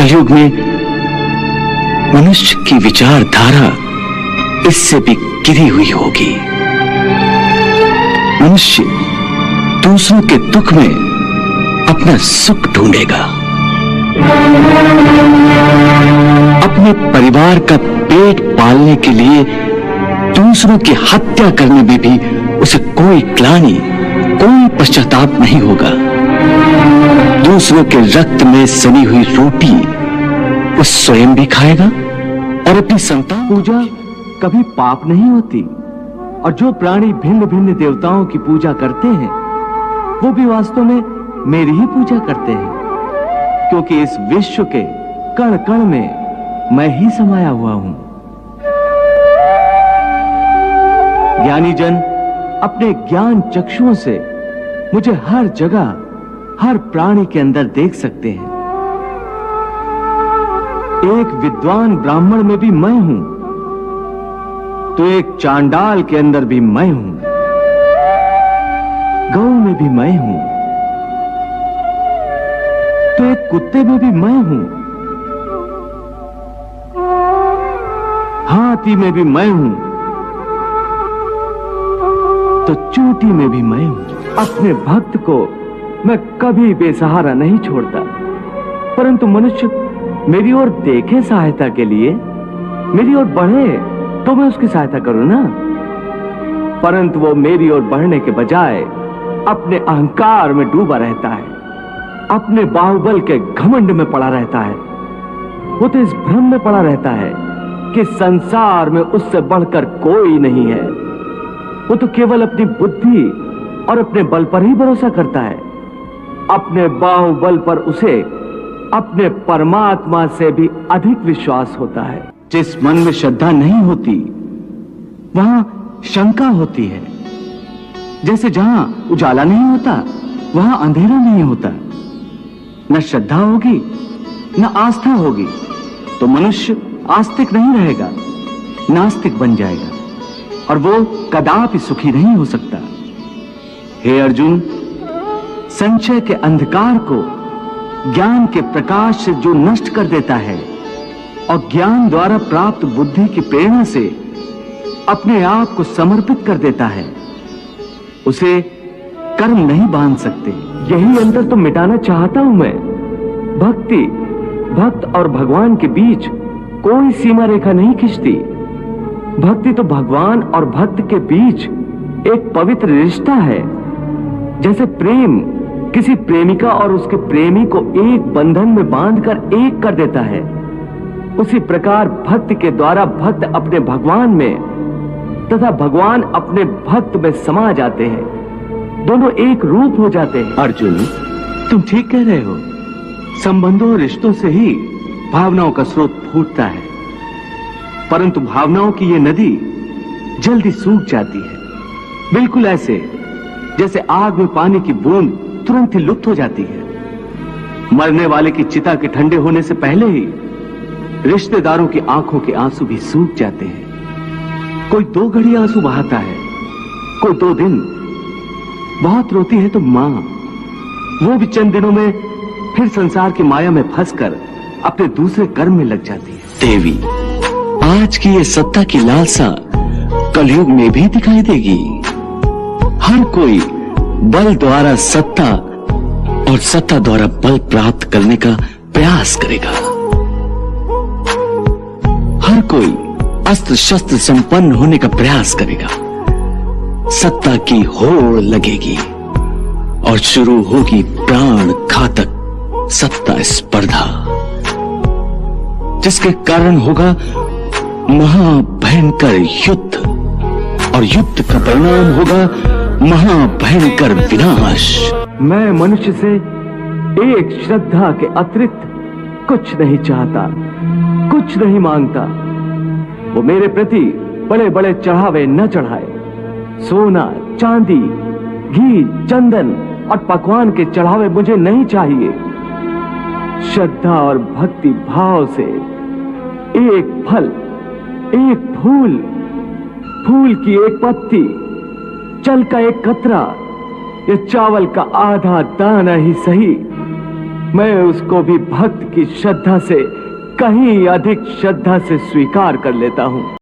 कलयुग में मनुष्य की विचारधारा इससे भी गिरी हुई होगी। मनुष्य दूसरों के दुख में अपना सुख ढूंढेगा। अपने परिवार का पेट पालने के लिए दूसरों की हत्या करने में भी उसे कोई ग्लानि, कोई पश्चाताप नहीं होगा। दूसरों के रक्त में सनी हुई रोटी वो स्वयं भी खाएगा और अपनी संतान। पूजा कभी पाप नहीं होती, और जो प्राणी भिन्न भिन्न देवताओं की पूजा करते हैं वो भी वास्तव में मेरी ही पूजा करते हैं, क्योंकि इस विश्व के कण कण में मैं ही समाया हुआ हूं। ज्ञानी जन अपने ज्ञान चक्षुओं से मुझे हर जगह, हर प्राणी के अंदर देख सकते हैं। एक विद्वान ब्राह्मण में भी मैं हूं, तो एक चांडाल के अंदर भी मैं हूं, गौ में भी मैं हूं, तो एक कुत्ते में भी मैं हूं, हाथी में भी मैं हूं, तो चूंटी में भी मैं हूं। अपने भक्त को मैं कभी बेसहारा नहीं छोड़ता, परंतु मनुष्य मेरी ओर देखे सहायता के लिए, मेरी ओर बढ़े तो मैं उसकी सहायता करूं ना। परंतु वो मेरी ओर बढ़ने के बजाय अपने अहंकार में डूबा रहता है, अपने बाहुबल के घमंड में पड़ा रहता है। वो तो इस भ्रम में पड़ा रहता है कि संसार में उससे बढ़कर कोई नहीं है। वो तो केवल अपनी बुद्धि और अपने बल पर ही भरोसा करता है। अपने बाहुबल पर उसे अपने परमात्मा से भी अधिक विश्वास होता है। जिस मन में श्रद्धा नहीं होती वहां शंका होती है। जैसे जहां उजाला नहीं होता वहां अंधेरा नहीं होता। न श्रद्धा होगी न आस्था होगी तो मनुष्य आस्तिक नहीं रहेगा, नास्तिक बन जाएगा, और वो कदापि सुखी नहीं हो सकता। हे अर्जुन, संशय के अंधकार को ज्ञान के प्रकाश से जो नष्ट कर देता है और ज्ञान द्वारा प्राप्त बुद्धि की प्रेरणा से अपने आप को समर्पित कर देता है, उसे कर्म नहीं बांध सकते। यही अंतर तो मिटाना चाहता हूं मैं। भक्त और भगवान के बीच कोई सीमा रेखा नहीं खिंचती। भक्ति तो भगवान और भक्त के बीच एक पवित्र रिश्ता है। जैसे प्रेम किसी प्रेमिका और उसके प्रेमी को एक बंधन में बांधकर एक कर देता है, उसी प्रकार भक्त के द्वारा भक्त अपने भगवान में तथा भगवान अपने भक्त में समा जाते हैं। दोनों एक रूप हो जाते हैं। अर्जुन, तुम ठीक कह रहे हो। संबंधों और रिश्तों से ही भावनाओं का स्रोत फूटता है, परंतु भावनाओं की ये नदी जल्दी सूख जाती है, बिल्कुल ऐसे जैसे आग में पानी की बूंद तुरंत ही लुप्त हो जाती है। मरने वाले की चिता के ठंडे होने से पहले ही रिश्तेदारों की आंखों के आंसू भी सूख जाते हैं। कोई 2 घड़ी आंसू बहाता है, कोई 2 दिन। बहुत रोती है तो मां, वो भी चंद दिनों में फिर संसार की माया में फंसकर अपने दूसरे कर्म में लग जाती है। देवी, आज की ये सत्ता की लालसा कलयुग में भी दिखाई देगी। हर कोई बल द्वारा सत्ता और सत्ता द्वारा बल प्राप्त करने का प्रयास करेगा। हर कोई अस्त्र शस्त्र संपन्न होने का प्रयास करेगा। सत्ता की होड़ लगेगी और शुरू होगी प्राण घातक सत्ता स्पर्धा, जिसके कारण होगा महाभयंकर युद्ध, और युद्ध का परिणाम होगा महाभयंकर विनाश। मैं मनुष्य से एक श्रद्धा के अतिरिक्त कुछ नहीं चाहता, कुछ नहीं मांगता। वो मेरे प्रति बड़े बड़े चढ़ावे न चढ़ाए। सोना, चांदी, घी, चंदन और पकवान के चढ़ावे मुझे नहीं चाहिए। श्रद्धा और भक्ति भाव से एक फल, एक फूल, फूल की एक पत्ती, जल का एक कतरा या चावल का आधा दाना ही सही, मैं उसको भी भक्त की श्रद्धा से कहीं अधिक श्रद्धा से स्वीकार कर लेता हूं।